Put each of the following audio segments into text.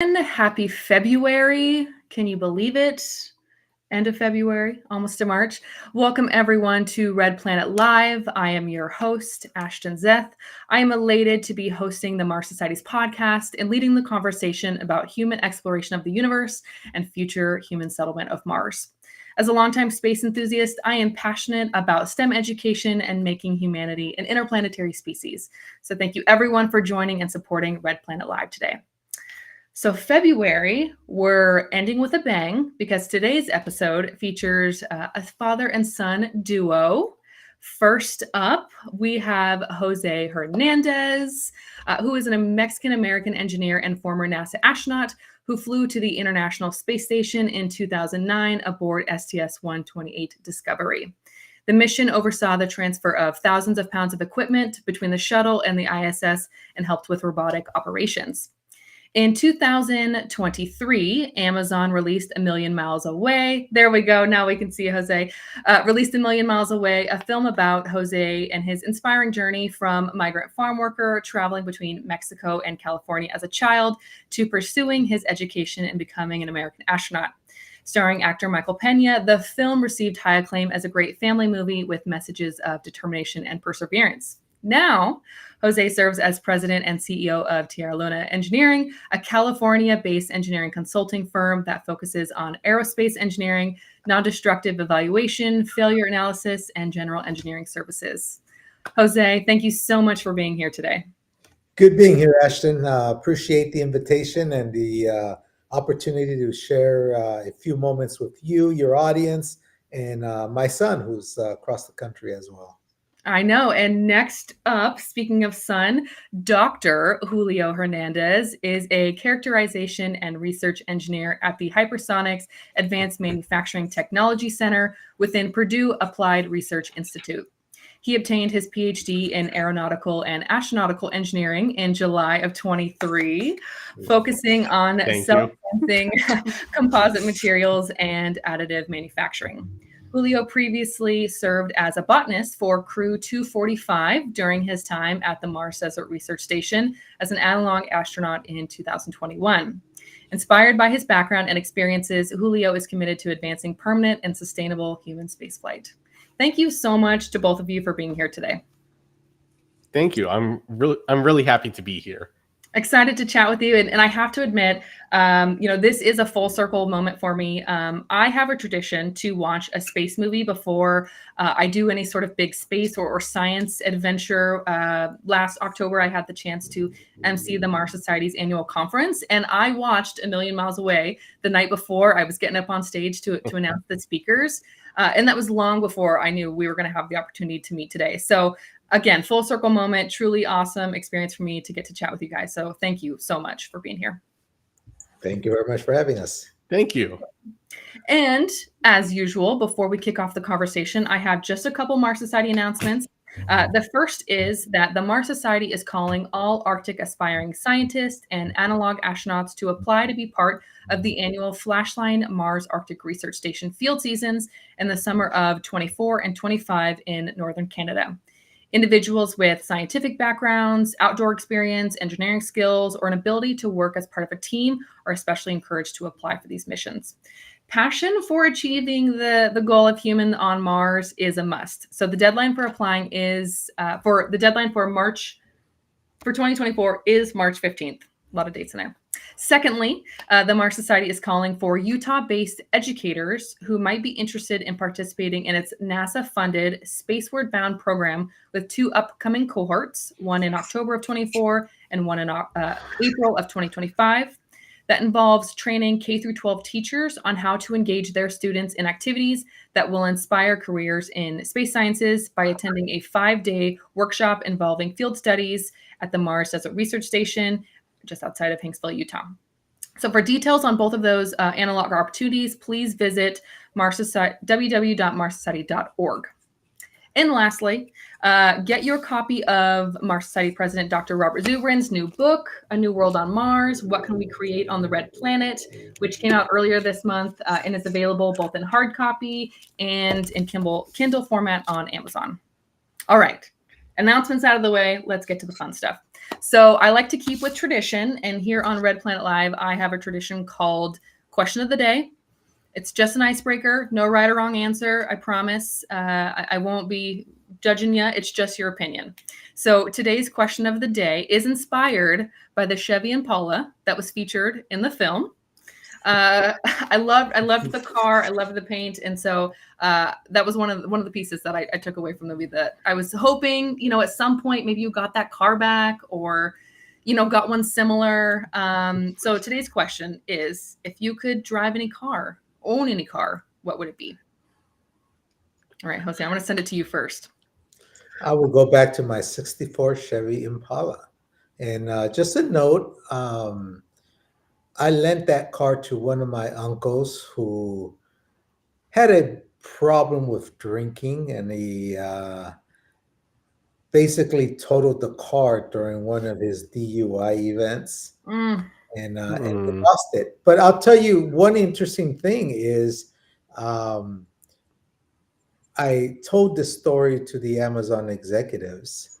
Happy February. Can you believe it? End of February, almost to March. Welcome everyone to Red Planet Live. I am your host, Ashton Zeth. I am elated to be hosting the Mars Society's podcast and leading the conversation about human exploration of the universe and future human settlement of Mars. As a longtime space enthusiast, I am passionate about STEM education and making humanity an interplanetary species. So thank you everyone for joining and supporting Red Planet Live today. So February, we're ending with a bang because today's episode features a father and son duo. First up, we have Jose Hernandez, who is a Mexican-American engineer and former NASA astronaut who flew to the International Space Station in 2009 aboard STS-128 Discovery. The mission oversaw the transfer of thousands of pounds of equipment between the shuttle and the ISS and helped with robotic operations. In 2023, Amazon released A Million Miles Away. There we go. Now we can see Jose. Released A Million Miles Away, a film about Jose and his inspiring journey from migrant farm worker traveling between Mexico and California as a child to pursuing his education and becoming an American astronaut. Starring actor Michael Pena, the film received high acclaim as a great family movie with messages of determination and perseverance. Now, Jose serves as president and CEO of Tierra Luna Engineering, a California-based engineering consulting firm that focuses on aerospace engineering, non-destructive evaluation, failure analysis, and general engineering services. Jose, thank you so much for being here today. Good being here, Ashton. Appreciate the invitation and the opportunity to share a few moments with you, your audience, and my son, who's across the country as well. I know. And next up, speaking of son, Dr. Julio Hernandez is a characterization and research engineer at the Hypersonics Advanced Manufacturing Technology Center within Purdue Applied Research Institute. He obtained his PhD in aeronautical and astronautical engineering in July of 23, focusing on self-sensing composite materials and additive manufacturing. Julio previously served as a botanist for Crew 245 during his time at the Mars Desert Research Station as an analog astronaut in 2021. Inspired by his background and experiences, Julio is committed to advancing permanent and sustainable human spaceflight. Thank you so much to both of you for being here today. Thank you. I'm really happy to be here. Excited to chat with you. And I have to admit, this is a full circle moment for me. I have a tradition to watch a space movie before I do any sort of big space or science adventure. Last October, I had the chance to MC the Mars Society's annual conference, and I watched A Million Miles Away the night before I was getting up on stage to announce the speakers. And that was long before I knew we were going to have the opportunity to meet today. So again, full circle moment, truly awesome experience for me to get to chat with you guys. So thank you so much for being here. Thank you very much for having us. Thank you. And as usual, before we kick off the conversation, I have just a couple Mars Society announcements. The first is that the Mars Society is calling all Arctic aspiring scientists and analog astronauts to apply to be part of the annual Flashline Mars Arctic Research Station field seasons in the summer of 24 and 25 in Northern Canada. Individuals with scientific backgrounds, outdoor experience, engineering skills, or an ability to work as part of a team are especially encouraged to apply for these missions. Passion for achieving the goal of human on Mars is a must. So the deadline for applying is for 2024 is March 15th. A lot of dates in there. Secondly, the Mars Society is calling for Utah-based educators who might be interested in participating in its NASA-funded Spaceward Bound program with two upcoming cohorts, one in October of 24 and one in April of 2025. That involves training K-12 teachers on how to engage their students in activities that will inspire careers in space sciences by attending a 5-day workshop involving field studies at the Mars Desert Research Station, just outside of Hanksville, Utah. So for details on both of those analog opportunities, please visit www.marssociety.org. And lastly, get your copy of Mars Society President Dr. Robert Zubrin's new book, A New World on Mars, What Can We Create on the Red Planet, which came out earlier this month and is available both in hard copy and in Kindle format on Amazon. All right, announcements out of the way, let's get to the fun stuff. So I like to keep with tradition. And here on Red Planet Live, I have a tradition called Question of the Day. It's just an icebreaker, no right or wrong answer. I promise. I won't be judging you. It's just your opinion. So today's question of the day is inspired by the Chevy Impala that was featured in the film. I loved the car. I loved the paint, and so that was one of the pieces that I took away from the movie. That I was hoping, at some point maybe you got that car back, or got one similar. So today's question is: if you could drive any car, own any car, what would it be? All right, Jose, I'm going to send it to you first. I will go back to my 64 Chevy Impala. And just a note, I lent that car to one of my uncles who had a problem with drinking, and he basically totaled the car during one of his DUI events. And we lost it. But I'll tell you one interesting thing is I told this story to the Amazon executives,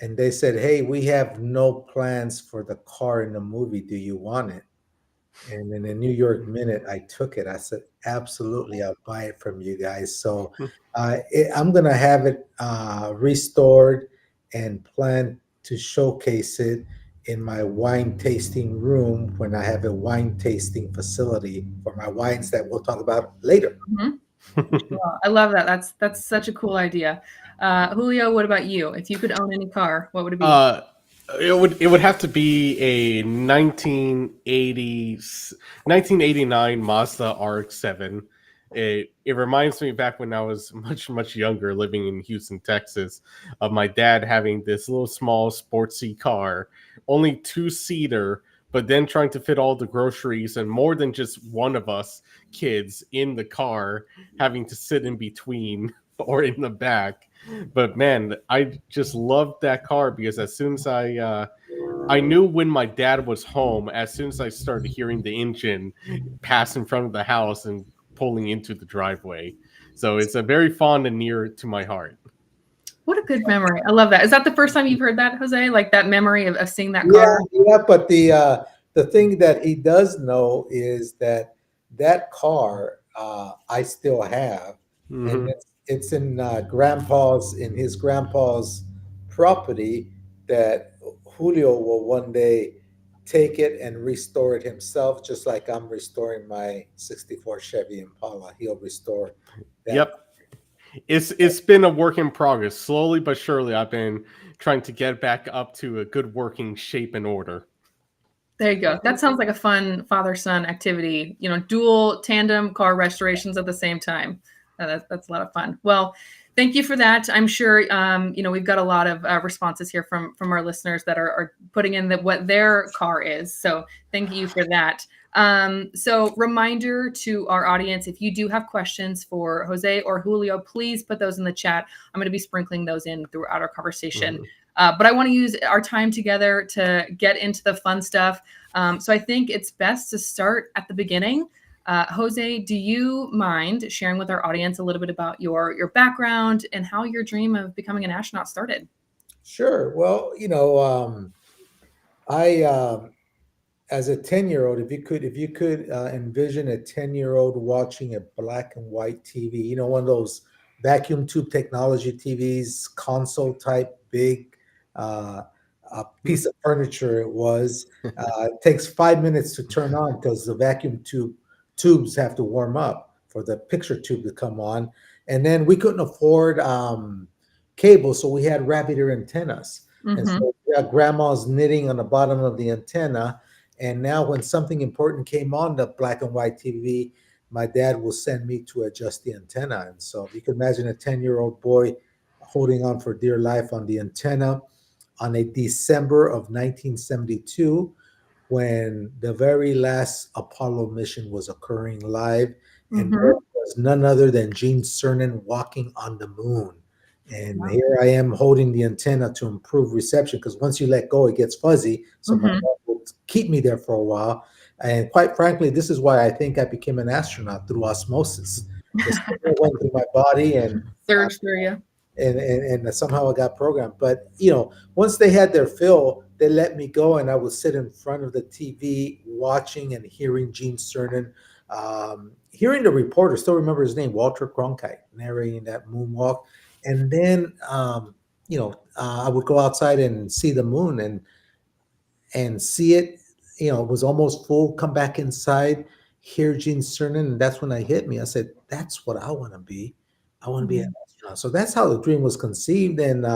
and they said, "Hey, we have no plans for the car in the movie. Do you want it?" And in the New York Minute, I took it. I said, "Absolutely, I'll buy it from you guys." So I'm going to have it restored and plan to showcase it in my wine tasting room when I have a wine tasting facility for my wines that we'll talk about later. Mm-hmm. I love that. That's such a cool idea. Julio, what about you? If you could own any car, what would it be? It would have to be a 1989 Mazda RX-7. It reminds me back when I was much younger, living in Houston, Texas, of my dad having this little small sportsy car, only 2-seater, but then trying to fit all the groceries and more than just one of us kids in the car, having to sit in between or in the back. But man, I just loved that car because as soon as I knew when my dad was home, as soon as I started hearing the engine pass in front of the house and pulling into the driveway. So it's a very fond and near to my heart. What a good memory. I love that. Is that the first time you've heard that, Jose? Like that memory of seeing that car? Yeah, but the thing that he does know is that car I still have, and it's in his grandpa's property that Julio will one day take it and restore it himself, just like I'm restoring my 64 Chevy Impala. He'll restore that. Yep. It's been a work in progress. Slowly but surely, I've been trying to get back up to a good working shape and order. There you go. That sounds like a fun father-son activity. Dual tandem car restorations at the same time. That's a lot of fun. Well, thank you for that. I'm sure we've got a lot of responses here from our listeners that are putting in what their car is. So thank you for that. So reminder to our audience, if you do have questions for Jose or Julio, please put those in the chat. I'm going to be sprinkling those in throughout our conversation. But I want to use our time together to get into the fun stuff. So I think it's best to start at the beginning. Jose, do you mind sharing with our audience a little bit about your background and how your dream of becoming an astronaut started? Sure. Well, I as a 10-year-old, if you could envision a 10-year-old watching a black and white TV, one of those vacuum tube technology TVs, console type, big a piece of furniture it was. It takes 5 minutes to turn on because the vacuum tubes have to warm up for the picture tube to come on. And then we couldn't afford cable, so we had rabbit ear antennas. And so grandma's knitting on the bottom of the antenna. And now when something important came on the black and white TV, my dad will send me to adjust the antenna. And so if you can imagine a 10-year-old boy holding on for dear life on the antenna on a December of 1972, when the very last Apollo mission was occurring live, and there was none other than Gene Cernan walking on the moon. And here I am holding the antenna to improve reception, because once you let go, it gets fuzzy. So my dad will keep me there for a while. And quite frankly, this is why I think I became an astronaut, through osmosis. The signal went through my body and surged through you. And somehow I got programmed. But once they had their fill, they let me go, and I would sit in front of the TV watching and hearing Gene Cernan, hearing the reporter. Still remember his name, Walter Cronkite, narrating that moonwalk. And then, I would go outside and see the moon and see it. It was almost full. Come back inside, hear Gene Cernan, and that's when I hit me. I said, "That's what I want to be. I want to be an Mhm. astronaut." So that's how the dream was conceived, and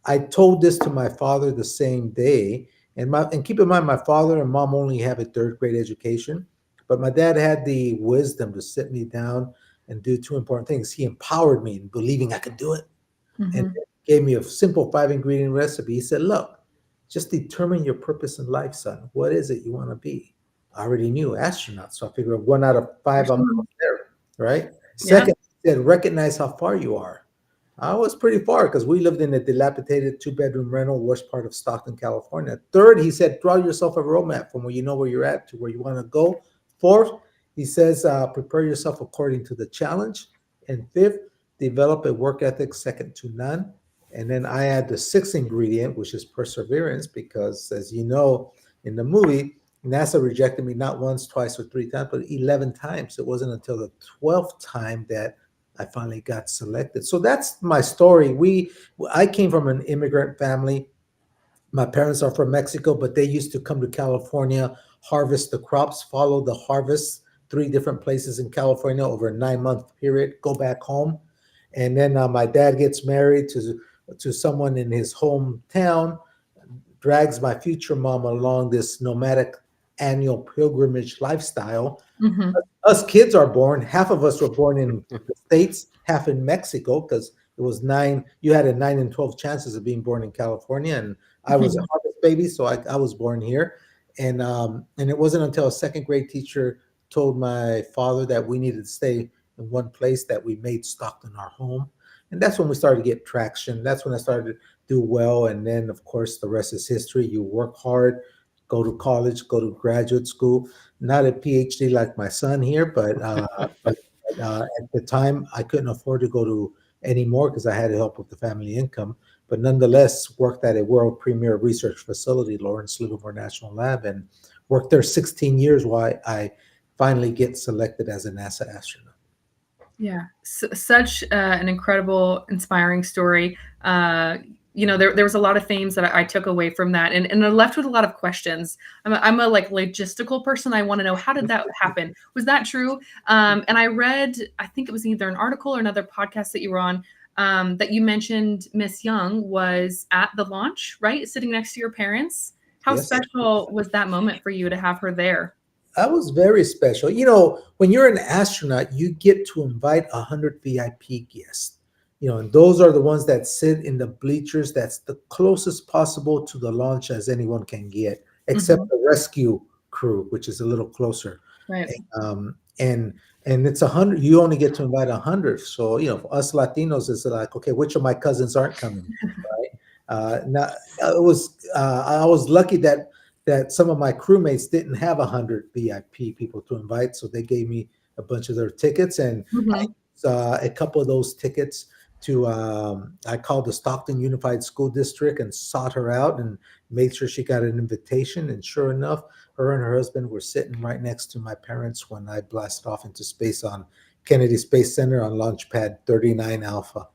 I told this to my father the same day. And keep in mind, my father and mom only have a third grade education, but my dad had the wisdom to sit me down and do two important things. He empowered me in believing I could do it, and Mhm. gave me a simple 5 ingredient recipe. He said, "Look, just determine your purpose in life, son. What is it you want to be?" I already knew astronaut, so I figured 1 out of 5, I'm Mhm. there, right? Yeah. Second, he said, recognize how far you are. I was pretty far because we lived in a dilapidated 2 bedroom rental, worst part of Stockton, California. Third, he said, draw yourself a roadmap from where you know where you're at to where you want to go. Fourth, he says, prepare yourself according to the challenge. And fifth, develop a work ethic second to none. And then I add the sixth ingredient, which is perseverance, because as you know, in the movie, NASA rejected me not once, twice, or 3 times, but 11 times. It wasn't until the 12th time that I finally got selected. So that's my story. I came from an immigrant family. My parents are from Mexico, but they used to come to California, harvest the crops, follow the harvest, 3 different places in California over a 9 month period, go back home. And then my dad gets married to someone in his hometown, drags my future mom along this nomadic annual pilgrimage lifestyle. Mhm. Us kids are born. Half of us were born in the States, half in Mexico, because it was nine. You had a 9 and 12 chances of being born in California, and I was a Mhm. harvest baby, so I was born here. And it wasn't until a second grade teacher told my father that we needed to stay in one place that we made Stockton our home, and that's when we started to get traction. That's when I started to do well, and then of course the rest is history. You work hard, go to college, go to graduate school, not a PhD like my son here, but at the time I couldn't afford to go to any more because I had to help with the family income. But nonetheless, worked at a world premier research facility, Lawrence Livermore National Lab, and worked there 16 years while I finally get selected as a NASA astronaut. Yeah, such an incredible, inspiring story. There was a lot of themes that I took away from that, and I left with a lot of questions. I'm a like logistical person. I want to know, how did that happen? Was that true? And I read, I think it was either an article or another podcast that you were on, that you mentioned Miss Young was at the launch, right, sitting next to your parents. How Yes. special was that moment for you to have her there? That was very special. When you're an astronaut, you get to invite 100 VIP guests. And those are the ones that sit in the bleachers. That's the closest possible to the launch as anyone can get, except Mhm. the rescue crew, which is a little closer. Right. And it's 100. You only get to invite 100. So for us Latinos, it's like, okay, which of my cousins aren't coming, right? Now, I was lucky that some of my crewmates didn't have 100 VIP people to invite, so they gave me a bunch of their tickets, and I Mhm. used, a couple of those tickets to. I called the Stockton Unified School District and sought her out and made sure she got an invitation. And sure enough, her and her husband were sitting right next to my parents when I blasted off into space on Kennedy Space Center on Launch Pad 39 Alpha.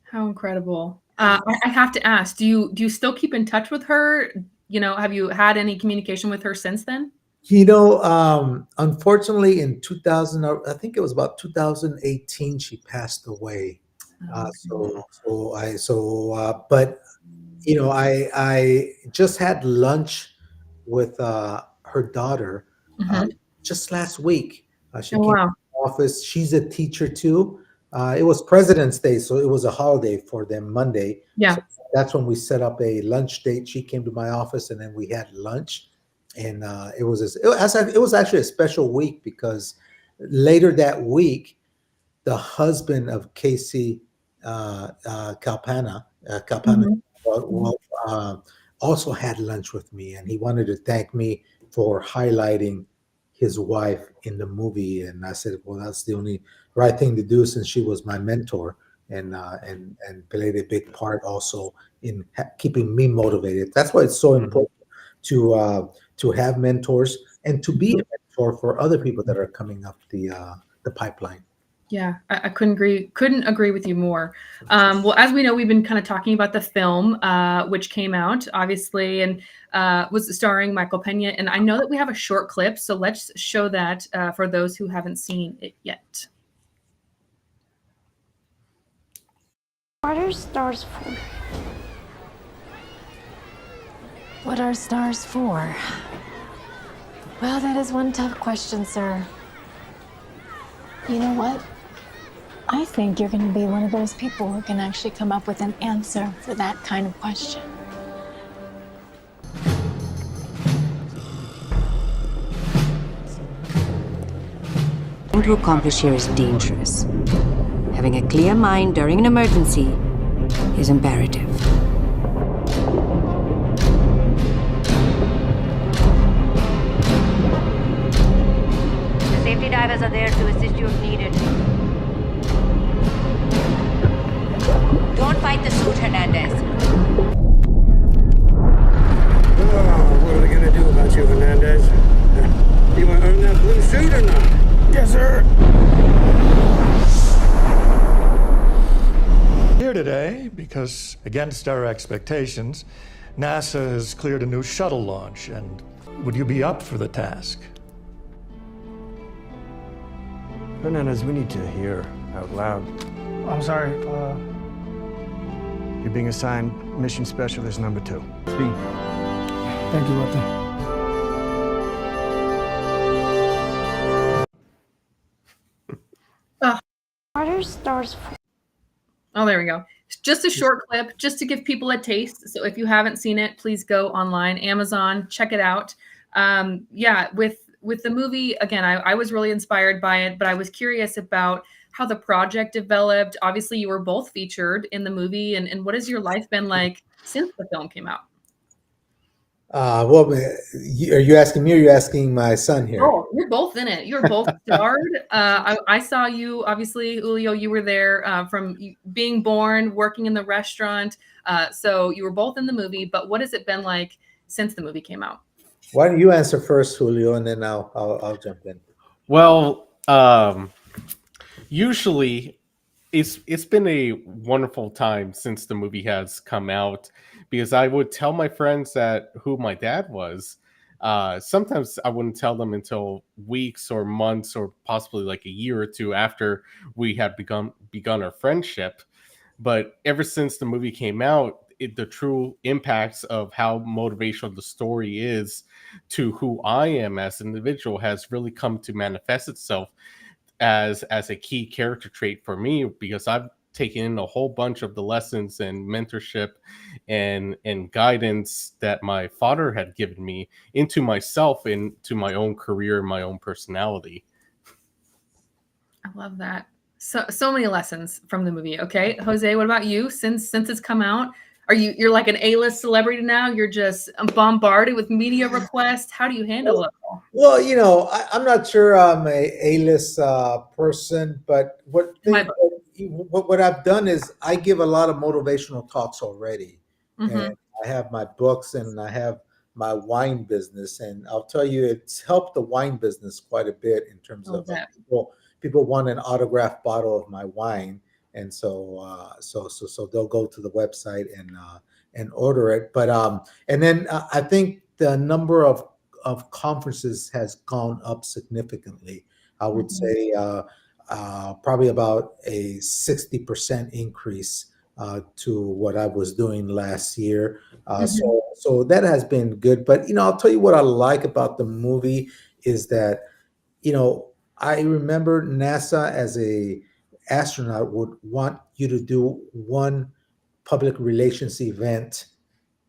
How incredible. I have to ask, do you still keep in touch with her? Have you had any communication with her since then? Unfortunately, in 2000, I think it was about 2018, she passed away. Oh, okay. But I just had lunch with her daughter uh, Mhm. just last week. She Oh, came to wow. the office. She's a teacher too. It was President's Day, so it was a holiday for them Monday. So Yeah. that's when we set up a lunch date. She came to my office, and then we had lunch. And it was actually a special week because later that week, the husband of Casey Calpana, Mhm. Mhm. well, also had lunch with me, and he wanted to thank me for highlighting his wife in the movie. And I said, well, that's the only right thing to do since she was my mentor. and played a big part also in keeping me motivated. That's why it's so Mhm. important to have mentors and to be a mentor for other people that are coming up the pipeline. Yeah, I couldn't agree with you more. Well, as we know, we've been kind of talking about the film, which came out obviously, and was starring Michael Pena. And I know that we have a short clip, so let's show that for those who haven't seen it yet. What are stars for? What are stars for? Well, that is one tough question, sir. You know what? I think you're going to be one of those people who can actually come up with an answer for that kind of question. Trying to accomplish here is dangerous. Having a clear mind during an emergency is imperative. The safety divers are there to assist you if needed. Don't fight the suit, Hernandez. Oh, what are they gonna do about you, Hernandez? You want to earn that blue suit or not? Yes, sir. Here today because, against our expectations, NASA has cleared a new shuttle launch, and would you be up for the task? Hernandez, we need to hear out loud. I'm sorry, You're being assigned Mission Specialist number 2. thank you, Captain. What are stars for? Oh, there we go. Just a short clip, just to give people a taste. So if you haven't seen it, please go online, Amazon, check it out. Yeah, with the movie, again, I was really inspired by it, but I was curious about how the project developed. Obviously, you were both featured in the movie, and what has your life been like since the film came out? Well, are you asking me or are you asking my son here? Oh, you're both in it. You're both starred. I saw you, obviously, Julio, you were there from being born, working in the restaurant. So you were both in the movie, but what has it been like since the movie came out? Why don't you answer first, Julio, and then I'll jump in. Well, usually it's been a wonderful time since the movie has come out, because I would tell my friends that who my dad was. Sometimes I wouldn't tell them until weeks or months or possibly like a year or two after we had begun our friendship. But ever since the movie came out, the true impacts of how motivational the story is to who I am as an individual has really come to manifest itself as a key character trait for me, because I've taken in a whole bunch of the lessons and mentorship and guidance that my father had given me into myself, into my own career, my own personality. I love that. So many lessons from the movie. Okay, Jose, what about you? Since it's come out, you're like an A-list celebrity now? You're just bombarded with media requests. How do you handle it all? Well, I'm not sure I'm a A-list person, but what I've done is I give a lot of motivational talks already, Mhm. and I have my books and I have my wine business, and I'll tell you, it's helped the wine business quite a bit in terms Oh, of that. people want an autographed bottle of my wine, and so they'll go to the website and order it. But and then I think the number of conferences has gone up significantly. I would Mhm. say probably about a 60% increase to what I was doing last year. Mhm. So that has been good. But I'll tell you what I like about the movie is that I remember NASA as a astronaut would want you to do one public relations event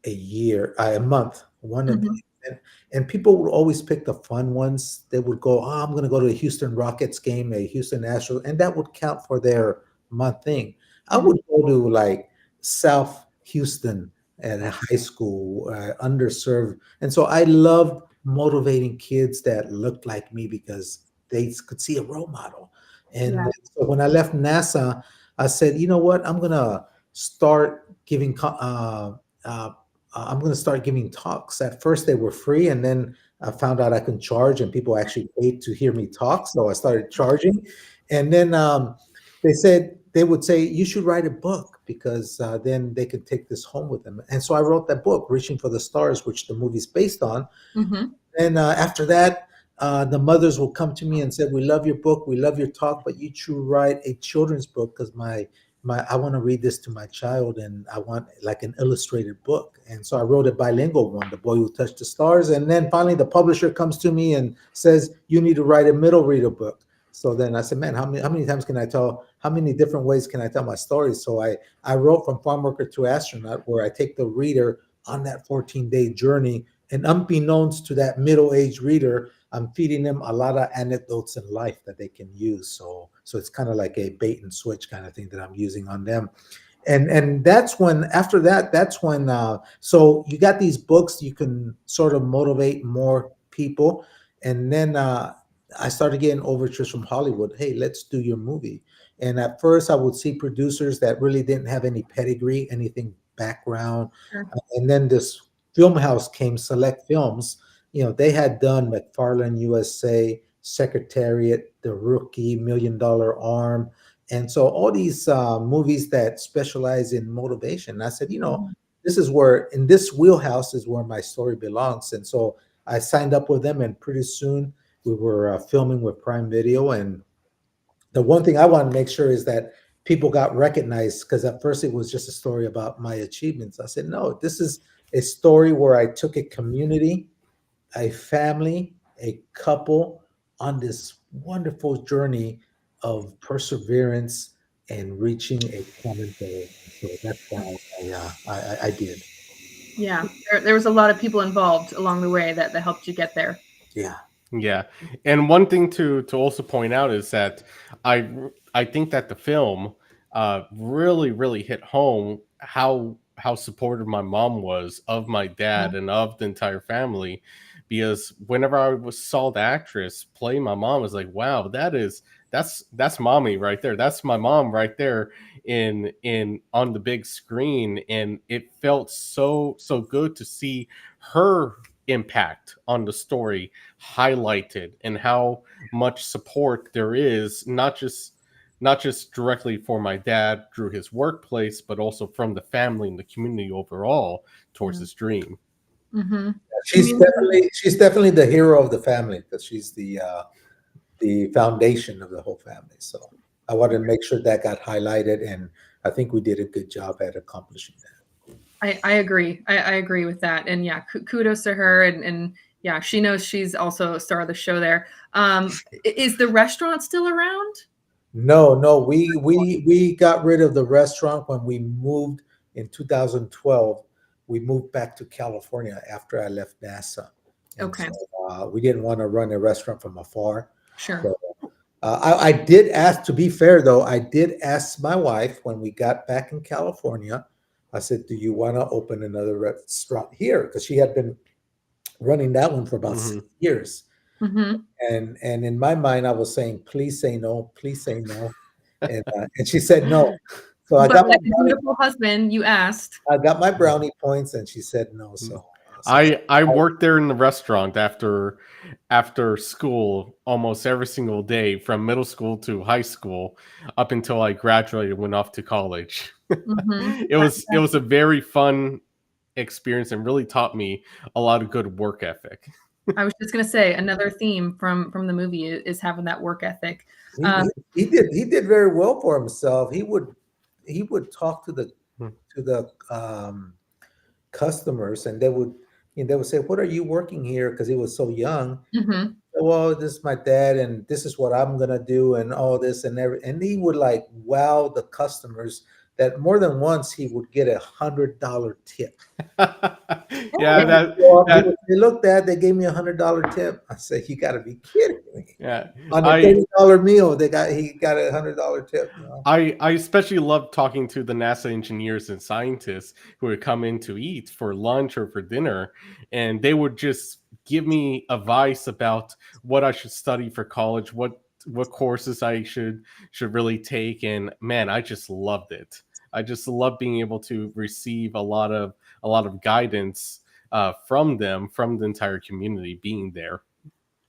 a month, one event. Mhm. And people would always pick the fun ones. They would go, "Oh, I'm going to go to a Houston Rockets game, a Houston Astros," and that would count for their month thing. I Mhm. would go to like South Houston at a high school, underserved, and so I loved motivating kids that looked like me because they could see a role model. And Yeah. so when I left NASA, I said, you know what? I'm gonna start giving. I'm gonna start giving talks. At first, they were free, and then I found out I can charge, and people actually paid to hear me talk. So I started charging, and then they said they would say you should write a book because then they could take this home with them. And so I wrote that book, Reaching for the Stars, which the movie's based on. Mm-hmm. And after that, the mothers will come to me and say, "We love your book, we love your talk, but you should write a children's book because my I want to read this to my child, and I want like an illustrated book." And so I wrote a bilingual one, The Boy Who Touched the Stars. And then finally, the publisher comes to me and says, "You need to write a middle reader book." So then I said, "Man, how many times can I tell? How many different ways can I tell my stories?" So I wrote From Farm Worker to Astronaut, where I take the reader on that 14-day journey. And unbeknownst to that middle-aged reader, I'm feeding them a lot of anecdotes in life that they can use. So it's kind of like a bait and switch kind of thing that I'm using on them. And that's when, after that, that's when, so you got these books, you can sort of motivate more people. And then I started getting overtures from Hollywood. Hey, let's do your movie. And at first I would see producers that really didn't have any pedigree, anything background. Sure. And then this film house came, Select Films. They had done McFarlane USA, Secretariat, The Rookie, $1 Million Arm. And so all these movies that specialize in motivation. I said, this is where, in this wheelhouse is where my story belongs. And so I signed up with them, and pretty soon we were filming with Prime Video. And the one thing I want to make sure is that people got recognized, because at first it was just a story about my achievements. I said, no, this is a story where I took a community, a family, a couple on this wonderful journey of perseverance and reaching a common goal. So that's why I did. Yeah, there was a lot of people involved along the way that helped you get there. Yeah. Yeah, and one thing to also point out is that I think that the film really hit home how supportive my mom was of my dad and of the entire family, because whenever I saw the actress play my mom, I was like, wow, that's mommy right there. That's my mom right there in on the big screen, and it felt so good to see her impact on the story highlighted, and how much support there is, not just directly for my dad through his workplace, but also from the family and the community overall towards his dream. Mm-hmm. She's definitely the hero of the family, because she's the foundation of the whole family. So I wanted to make sure that got highlighted, and I think we did a good job at accomplishing that. I agree. I agree with that. And yeah, kudos to her. And yeah, she knows she's also a star of the show there. Is the restaurant still around? No, we got rid of the restaurant when we moved in 2012. We moved back to California after I left NASA. And Okay. so, we didn't want to run a restaurant from afar. Sure. So, I did ask, to be fair though, I did ask my wife when we got back in California. I said, "Do you want to open another restaurant here?" Because she had been running that one for about 6 years. Mm-hmm. And in my mind, I was saying, "Please say no, please say no," and she said no. So I got my beautiful husband. You asked. I got my brownie points, and she said no. So I worked there in the restaurant after school almost every single day, from middle school to high school, up until I graduated, went off to college. Mm-hmm. It was a very fun experience, and really taught me a lot of good work ethic. I was just going to say, another theme from the movie is having that work ethic. He did very well for himself. He would talk to the customers, and they would say, "What are you working here?" Because he was so young. Mm-hmm. "Well, this is my dad, and this is what I'm gonna do, and all this and everything." And he would like wow the customers, that more than once he would get $100 tip. Yeah, They looked at, they gave me $100 tip. I said, "You got to be kidding me!" Yeah, on a $30 meal, he got a $100 tip. I especially love talking to the NASA engineers and scientists who would come in to eat for lunch or for dinner, and they would just give me advice about what I should study for college, what what courses I should really take, and man, I just loved it. I just love being able to receive a lot of guidance from them, from the entire community being there.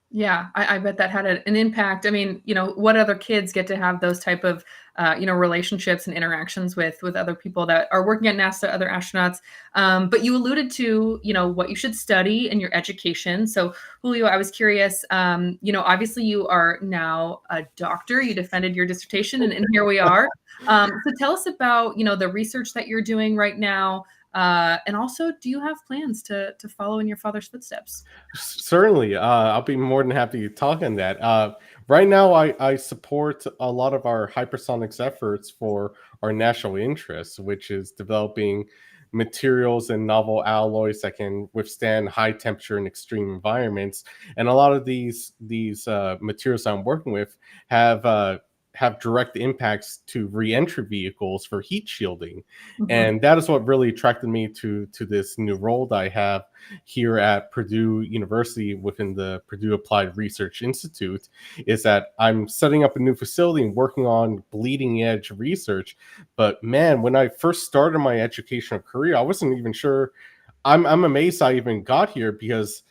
Yeah, I bet that had an impact. I mean, what other kids get to have those type of, relationships and interactions with other people that are working at NASA, other astronauts. But you alluded to, what you should study in your education. So, Julio, I was curious. Obviously, you are now a doctor. You defended your dissertation, and here we are. So, tell us about, the research that you're doing right now. And also, do you have plans to follow in your father's footsteps? Certainly, I'll be more than happy to talk on that. Right now, I support a lot of our hypersonics efforts for our national interests, which is developing materials and novel alloys that can withstand high temperature and extreme environments. And a lot of these materials I'm working with have direct impacts to re-entry vehicles for heat shielding. And that is what really attracted me to this new role that I have here at Purdue University within the Purdue Applied Research Institute, is that I'm setting up a new facility and working on bleeding edge research. But man, when I first started my educational career, I wasn't even sure. I'm amazed I even got here, because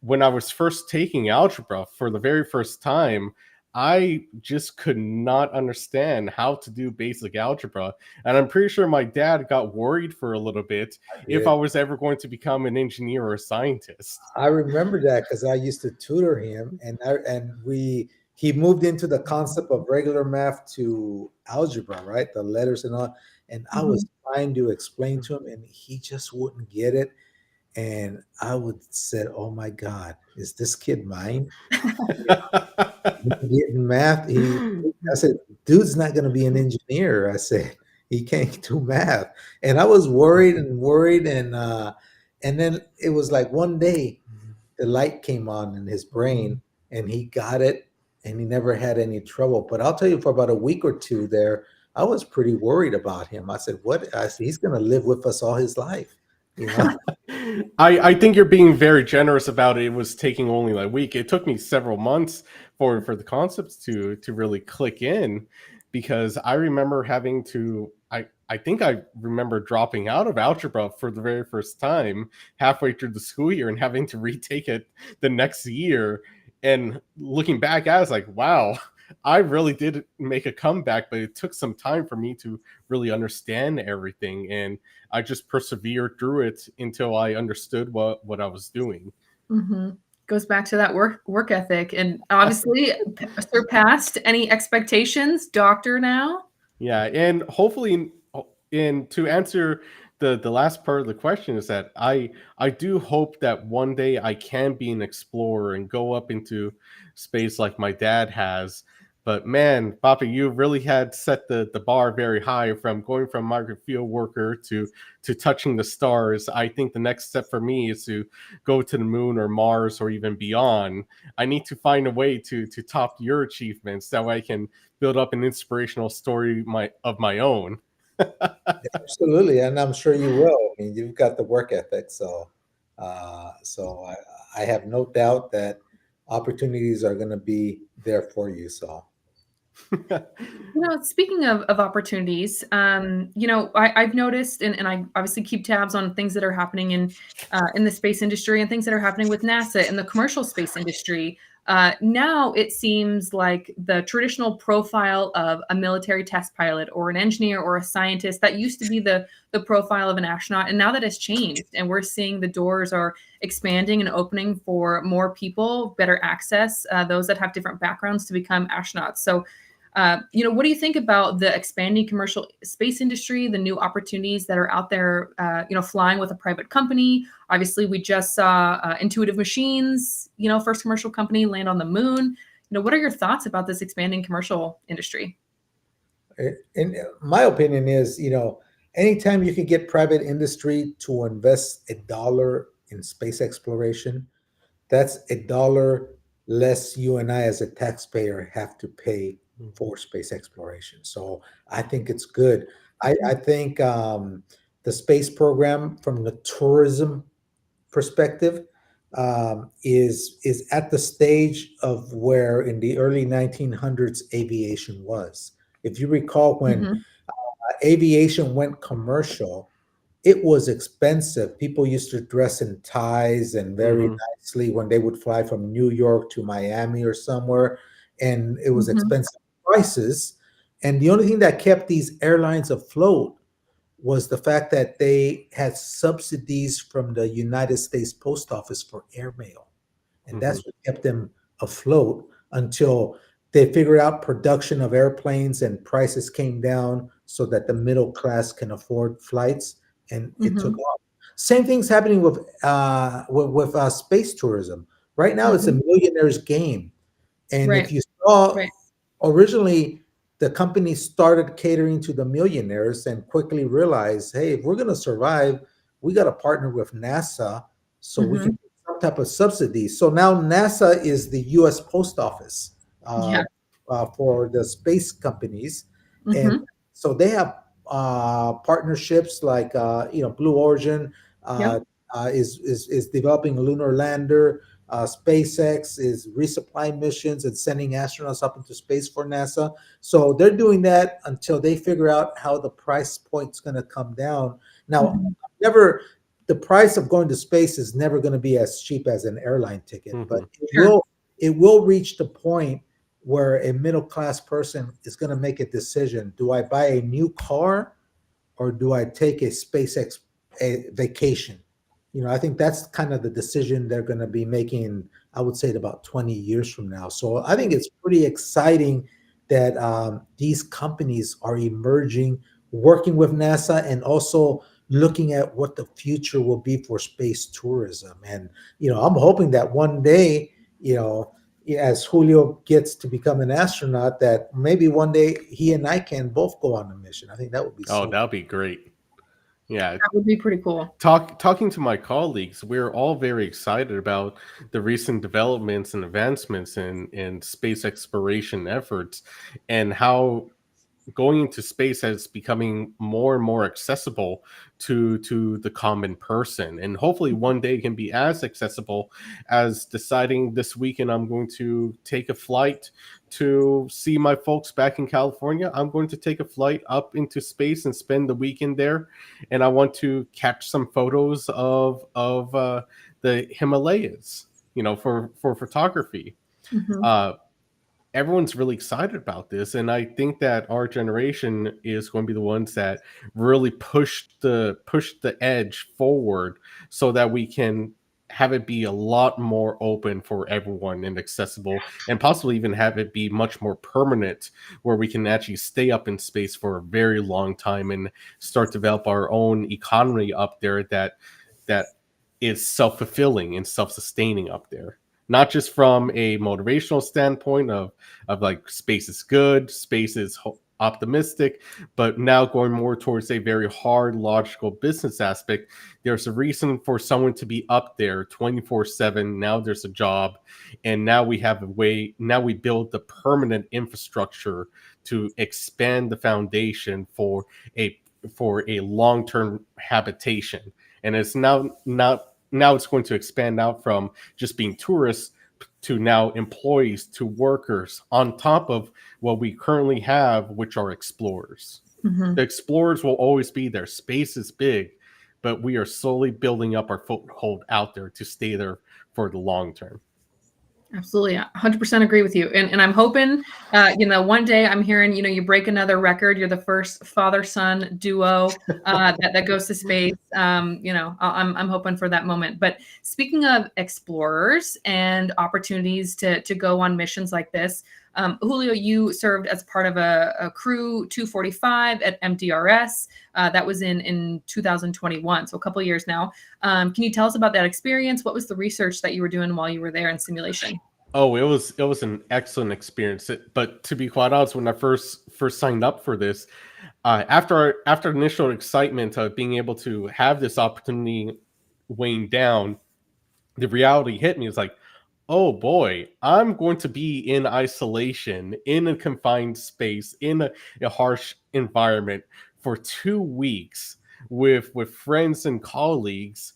when I was first taking algebra for the very first time, I just could not understand how to do basic algebra. And I'm pretty sure my dad got worried for a little bit if I was ever going to become an engineer or a scientist. I remember that because I used to tutor him, and he moved into the concept of regular math to algebra, right? The letters and all. And I was trying to explain to him, and he just wouldn't get it. And I would say, "Oh my God, is this kid mine?" Getting math. I said, "Dude's not going to be an engineer." I said, "He can't do math." And I was worried, and then it was like one day the light came on in his brain, and he got it, and he never had any trouble. But I'll tell you, for about a week or two there, I was pretty worried about him. I said, "What?" I said, "He's going to live with us all his life." You know? I think you're being very generous about it. It was taking only like a week. It took me several months for the concepts to really click in, because I remember having to I think I remember dropping out of algebra for the very first time halfway through the school year and having to retake it the next year. And looking back, I was like, wow, I really did make a comeback, but it took some time for me to really understand everything. And I just persevered through it until I understood what I was doing. Goes back to that work ethic, and obviously surpassed any expectations. Doctor now. Yeah, and hopefully, and to answer the last part of the question, is that I do hope that one day I can be an explorer and go up into space like my dad has. But man, Papa, you really had set the bar very high, from going from migrant field worker to touching the stars. I think the next step for me is to go to the moon or Mars or even beyond. I need to find a way to top your achievements. That way I can build up an inspirational story of my own. Absolutely, and I'm sure you will. I mean, you've got the work ethic, so I have no doubt that opportunities are going to be there for you. So, Speaking of opportunities, I've noticed, and I obviously keep tabs on things that are happening in the space industry and things that are happening with NASA and the commercial space industry. Now it seems like the traditional profile of a military test pilot or an engineer or a scientist, that used to be the profile of an astronaut, and now that has changed, and we're seeing the doors are expanding and opening for more people, better access, those that have different backgrounds to become astronauts. So, what do you think about the expanding commercial space industry, the new opportunities that are out there, flying with a private company? Obviously, we just saw Intuitive Machines, first commercial company land on the moon. What are your thoughts about this expanding commercial industry? in my opinion is, anytime you can get private industry to invest $1 in space exploration, that's $1 less you and I as a taxpayer have to pay for space exploration. So I think it's good. I think the space program, from the tourism perspective, is at the stage of where in the early 1900s aviation was. If you recall, when Mhm. aviation went commercial, it was expensive. People used to dress in ties and very Hmm. nicely when they would fly from New York to Miami or somewhere, and it was Mhm. expensive prices. And the only thing that kept these airlines afloat was the fact that they had subsidies from the United States Post Office for airmail. And Hmm. that's what kept them afloat until they figured out production of airplanes and prices came down so that the middle class can afford flights, and it took Mhm. off. Same thing's happening with space tourism. Right now, it's a Mhm. millionaire's game. And if Right. you saw, Right. originally, the company started catering to the millionaires and quickly realized, hey, if we're going to survive, we got to partner with NASA so we can Mhm. get some type of subsidy. So now NASA is the U.S. Post Office Yeah. for the space companies, and Mhm. so they have partnerships like Blue Origin uh, Yep. is developing a lunar lander. SpaceX is resupplying missions and sending astronauts up into space for NASA. So they're doing that until they figure out how the price point's going to come down. Now, Mhm. never the price of going to space is never going to be as cheap as an airline ticket, but Hmm. Sure. it will reach the point where a middle class person is going to make a decision. Do I buy a new car or do I take a SpaceX a vacation? I think that's kind of the decision they're going to be making, I would say, in about 20 years from now. So I think it's pretty exciting that these companies are emerging, working with NASA, and also looking at what the future will be for space tourism. And, I'm hoping that one day, you know, as Julio gets to become an astronaut, that maybe one day he and I can both go on a mission. I think that would be Oh, so. that'd be great. Yeah. That would be pretty cool. Talking to my colleagues, we're all very excited about the recent developments and advancements in space exploration efforts, and how going into space is becoming more and more accessible to the common person, and hopefully one day it can be as accessible as deciding this weekend I'm going to take a flight to see my folks back in California. I'm going to take a flight up into space and spend the weekend there, and I want to catch some photos of the Himalayas, for photography. Mhm. uh Everyone's really excited about this, and I think that our generation is going to be the ones that really push the edge forward, so that we can have it be a lot more open for everyone and accessible, and possibly even have it be much more permanent, where we can actually stay up in space for a very long time and start to develop our own economy up there that is self-fulfilling and self-sustaining up there, not just from a motivational standpoint of like space is good, space is optimistic, but now going more towards a very hard logical business aspect. There's a reason for someone to be up there 24/7. Now there's a job, and now we have a way. Now we build the permanent infrastructure to expand the foundation a for a long-term habitation, and it's now it's going to expand out from just being tourists to now employees to workers, on top of what we currently have, which are explorers. The Mhm. explorers will always be there. Space is big, but we are slowly building up our foothold out there to stay there for the long term. Absolutely, 100% agree with you. And I'm hoping, one day I'm hearing, you break another record. You're the first father-son duo that goes to space. I'm hoping for that moment. But speaking of explorers and opportunities to go on missions like this, Julio, you served as part of a crew 245 at MDRS. That was in 2021, so a couple of years now. Can you tell us about that experience? What was the research that you were doing while you were there in simulation? Oh, it was an excellent experience. But to be quite honest, when I first signed up for this, after initial excitement of being able to have this opportunity weighing down, the reality hit me. It's like, oh boy, I'm going to be in isolation, in a confined space, in a harsh environment for 2 weeks with friends and colleagues,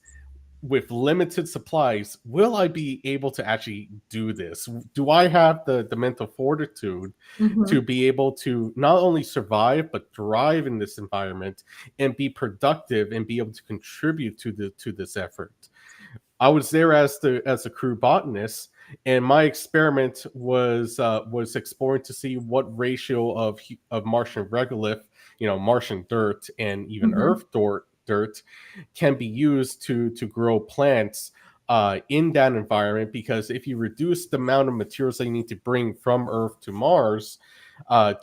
with limited supplies, will I be able to actually do this? Do I have the mental fortitude to be able to not only survive but thrive in this environment and be productive and be able to contribute to this effort? I was there as a crew botanist, and my experiment was exploring to see what ratio of Martian regolith, Martian dirt, and even Earth dirt can be used to grow plants in that environment. Because if you reduce the amount of materials that you need to bring from Earth to Mars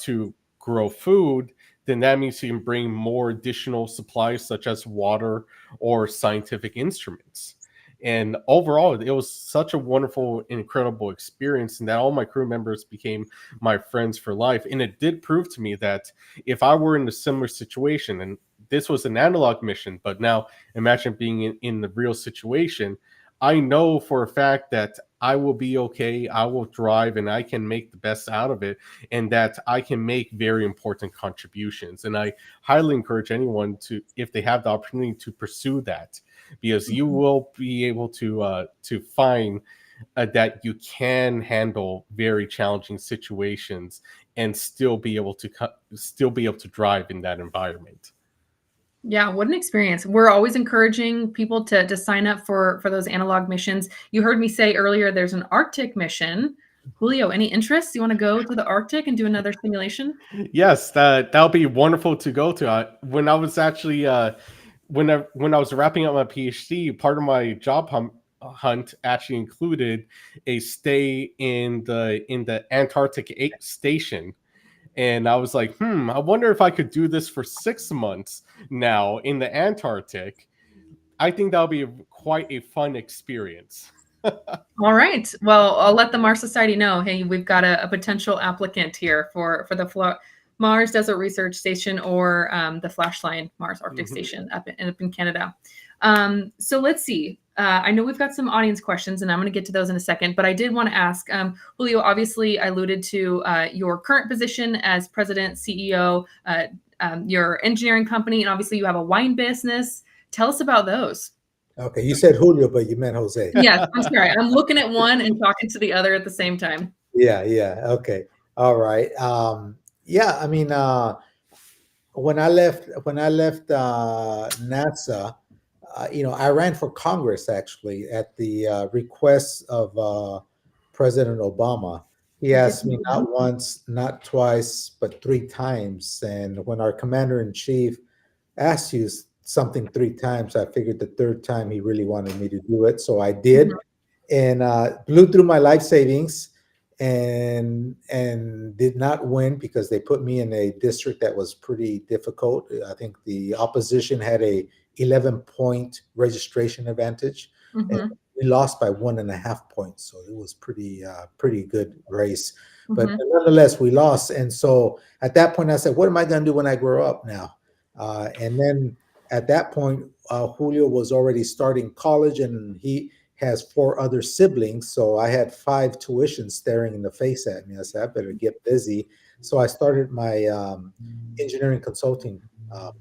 to grow food, then that means you can bring more additional supplies such as water or scientific instruments. And overall, it was such a wonderful, incredible experience, and that all my crew members became my friends for life. And it did prove to me that if I were in a similar situation, and this was an analog mission, but now imagine being in the real situation, I know for a fact that I will be okay, I will thrive, and I can make the best out of it, and that I can make very important contributions. And I highly encourage anyone to, if they have the opportunity, to pursue that, because you will be able to find that you can handle very challenging situations and still be able to drive in that environment. Yeah, what an experience. We're always encouraging people to sign up for those analog missions. You heard me say earlier there's an Arctic mission. Julio, any interest? You want to go to the Arctic and do another simulation? Yes, that'll be wonderful to go to. When I was actually when I was wrapping up my PhD, part of my job hunt actually included a stay in the Antarctic station. And I was like, I wonder if I could do this for 6 months now in the Antarctic. I think that'll be quite a fun experience. All right. Well, I'll let the Mars Society know. Hey, we've got a potential applicant here for the Mars Desert Research Station, or the Flashline Mars Arctic Station up in Canada. So let's see. I know we've got some audience questions, and I'm going to get to those in a second. But I did want to ask, Julio, obviously I alluded to your current position as president, CEO, your engineering company, and obviously you have a wine business. Tell us about those. Okay, you said Julio, but you meant Jose. Yes, I'm sorry. I'm looking at one and talking to the other at the same time. Yeah. Okay. All right. Yeah. I mean, when I left NASA, I ran for Congress actually at the request of President Obama. He asked me not once, not twice, but 3 times. And when our commander-in-chief asked you something 3 times, I figured the 3rd time he really wanted me to do it. So I did, and blew through my life savings and did not win because they put me in a district that was pretty difficult. I think the opposition had a 11-point registration advantage, and we lost by 1.5 points. So it was pretty good race, but nonetheless we lost. And so at that point I said, what am I going to do when I grow up now? And then at that point, Julio was already starting college, and he has 4 other siblings. So I had 5 tuitions staring in the face at me. I said, I better get busy. So I started my engineering consulting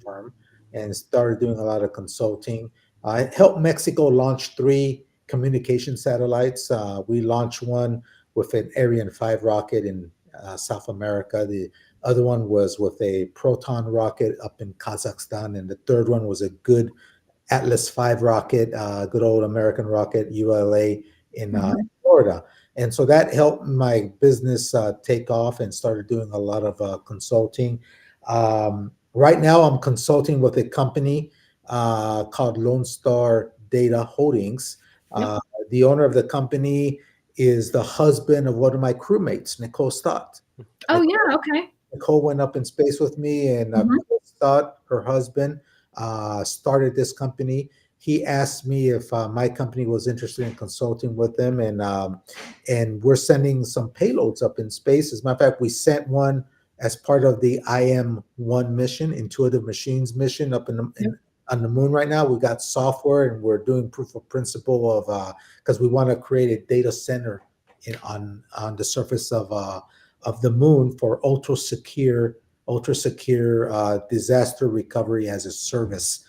firm and started doing a lot of consulting. I helped Mexico launch 3 communication satellites. We launched one with an Ariane 5 rocket in South America. The other one was with a Proton rocket up in Kazakhstan. And the 3rd one was a good Atlas V rocket, good old American rocket, ULA in Florida. And so that helped my business take off, and started doing a lot of consulting. Right now I'm consulting with a company called Lone Star Data Holdings. The owner of the company is the husband of one of my crewmates, Nicole Stott. Oh, yeah. Okay. Nicole went up in space with me, and Nicole Stott, her husband, started this company. He asked me if my company was interested in consulting with them, and we're sending some payloads up in space. As a matter of fact, we sent one as part of the IM-1 mission, Intuitive Machines mission, up on the moon right now. We got software, and we're doing proof of principle of because we want to create a data center on the surface of the moon for ultra secure disaster recovery as a service.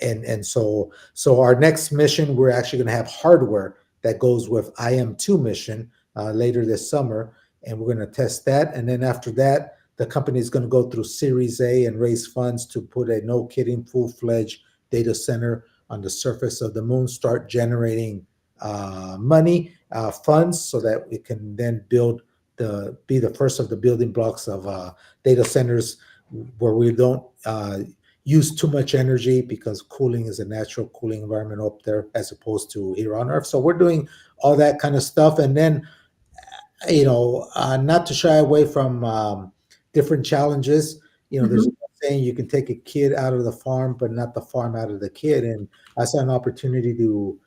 and so our next mission, we're actually going to have hardware that goes with IM-2 mission later this summer, and we're going to test that. And then after that, the company is going to go through Series A and raise funds to put a no-kidding, full-fledged data center on the surface of the moon, start generating money, funds, so that we can then be the first of the building blocks of data centers where we don't use too much energy, because cooling is a natural cooling environment up there as opposed to here on Earth. So we're doing all that kind of stuff. And then, not to shy away from different challenges. There's a saying, you can take a kid out of the farm, but not the farm out of the kid. And I saw an opportunity to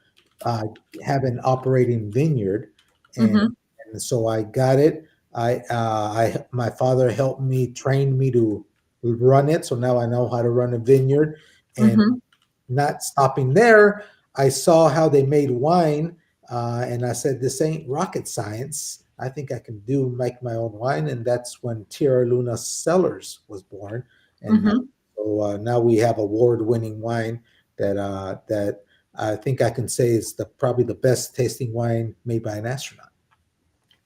have an operating vineyard, and so I got it. My father helped me, trained me to run it, so now I know how to run a vineyard. And not stopping there, I saw how they made wine, and I said, this ain't rocket science. I think I can make my own wine. And that's when Tierra Luna Cellars was born. And so now we have award-winning wine that I think I can say is probably the best tasting wine made by an astronaut.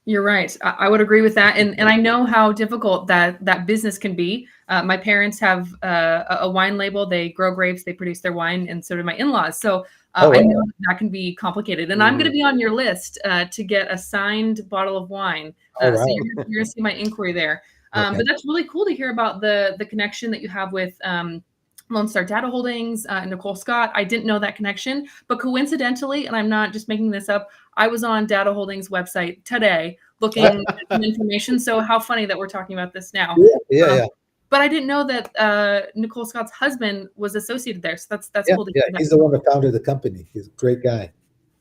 You're right. I would agree with that. And I know how difficult that business can be. My parents have a wine label. They grow grapes, they produce their wine, and so do my in-laws. So I know that can be complicated. And I'm going to be on your list to get a signed bottle of wine. So you're going to see my inquiry there. But that's really cool to hear about the connection that you have with Lone Star Data Holdings and Nicole Scott. I didn't know that connection, but coincidentally, and I'm not just making this up, I was on Data Holdings website today looking at some information. So how funny that we're talking about this now. Yeah. But I didn't know that Nicole Scott's husband was associated there. So that's cool to hear. Yeah, he's the one that founded the company. He's a great guy.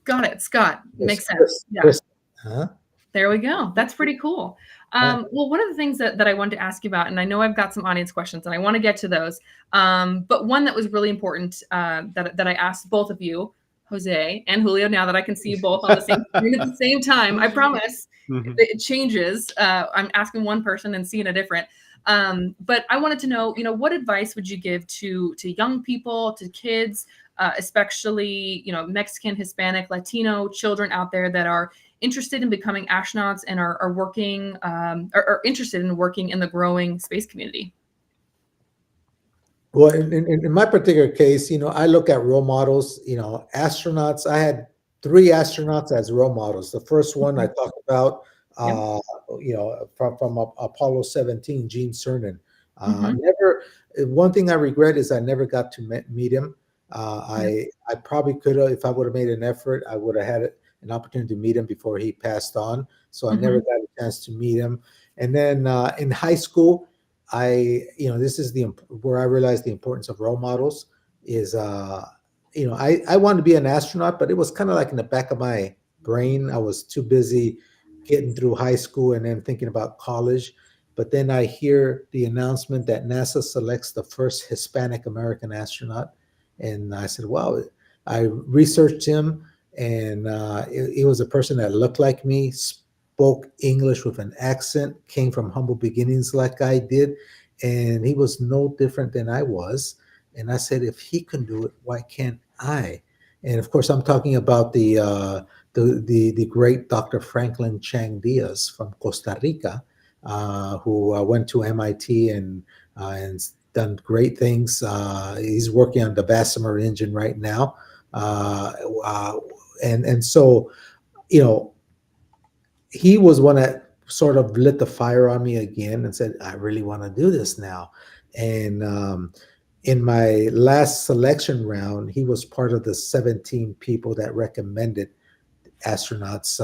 Got it, Scott. Makes sense. Chris. Yeah. Chris. Huh? There we go. That's pretty cool. Well, one of the things that I wanted to ask you about, and I know I've got some audience questions and I want to get to those, but one that was really important that I asked both of you, Jose and Julio, now that I can see you both on the same screen at the same time, I promise it changes. I'm asking one person and seeing a different. But I wanted to know, what advice would you give to young people, to kids, especially, Mexican, Hispanic, Latino children out there that are interested in becoming astronauts and are working, are interested in working in the growing space community? Well, in my particular case, I look at role models, astronauts. I had 3 astronauts as role models. The first one I talked about, from Apollo 17, Gene Cernan. One thing I regret is I never got to meet him. I probably could have, if I would have made an effort, I would have had an opportunity to meet him before he passed on. So I never got a chance to meet him. And then in high school, this is where I realized the importance of role models is, I wanted to be an astronaut, but it was kind of like in the back of my brain. I was too busy getting through high school and then thinking about college. But then I hear the announcement that NASA selects the first Hispanic American astronaut. And I said, wow. I researched him, and he was a person that looked like me, spoke English with an accent, came from humble beginnings like I did, and he was no different than I was. And I said, if he can do it, why can't I? And of course, I'm talking about the great Dr. Franklin Chang Diaz from Costa Rica, who went to MIT and done great things. He's working on the Bessemer engine right now, and so he was one that sort of lit the fire on me again and said, I really want to do this now. And in my last selection round, he was part of the 17 people that recommended astronauts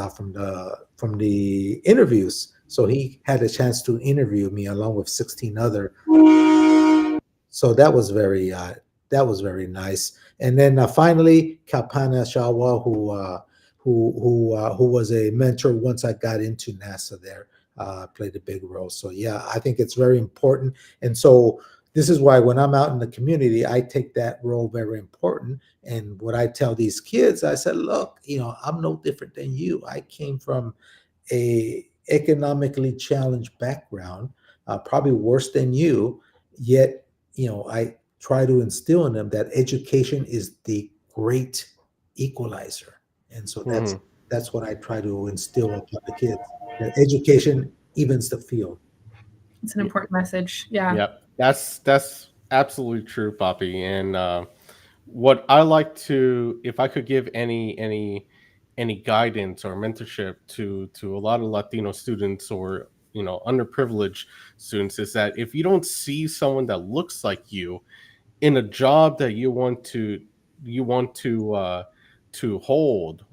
from the interviews. So he had a chance to interview me along with 16 other. So that was very nice. And then finally, Kalpana Shawa, who was a mentor once I got into NASA there, played a big role. So yeah, I think it's very important. And so this is why when I'm out in the community, I take that role very important. And what I tell these kids, I said, look, I'm no different than you. I came from a economically challenged background, probably worse than you, yet, I try to instill in them that education is the great equalizer. And so that's what I try to instill upon the kids, that education evens the field. It's an important message. Yeah. Yep, that's absolutely true, Poppy. And what I like to, if I could give any guidance or mentorship to a lot of Latino students or underprivileged students, is that if you don't see someone that looks like you in a job that you want to hold,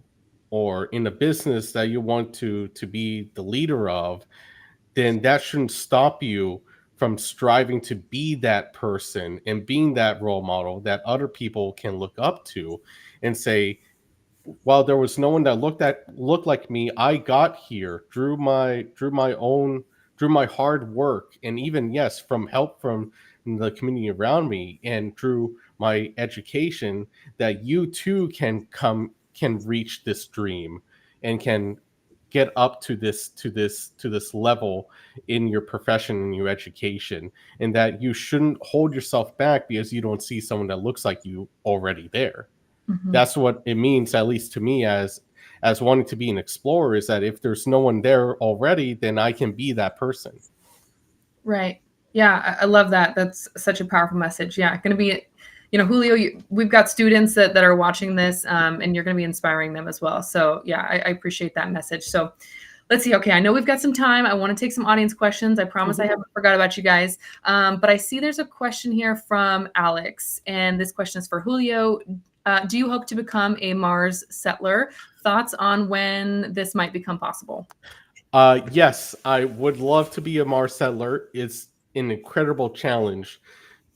or in a business that you want to be the leader of, then that shouldn't stop you from striving to be that person and being that role model that other people can look up to and say, while there was no one that looked like me, I got here through my hard work, and even, yes, from help from the community around me, and through my education, that you too can reach this dream and can get up to this level in your profession and your education, and that you shouldn't hold yourself back because you don't see someone that looks like you already there. That's what it means, at least to me, as wanting to be an explorer, is that if there's no one there already, then I can be that person. Right. Yeah, I love that. That's such a powerful message. Yeah, going to be, Julio, we've got students that are watching this, and you're going to be inspiring them as well. So yeah, I appreciate that message. So let's see. Okay, I know we've got some time. I want to take some audience questions. I promise I haven't forgot about you guys. But I see there's a question here from Alex, and this question is for Julio. Do you hope to become a Mars settler? Thoughts on when this might become possible? Yes, I would love to be a Mars settler. It's an incredible challenge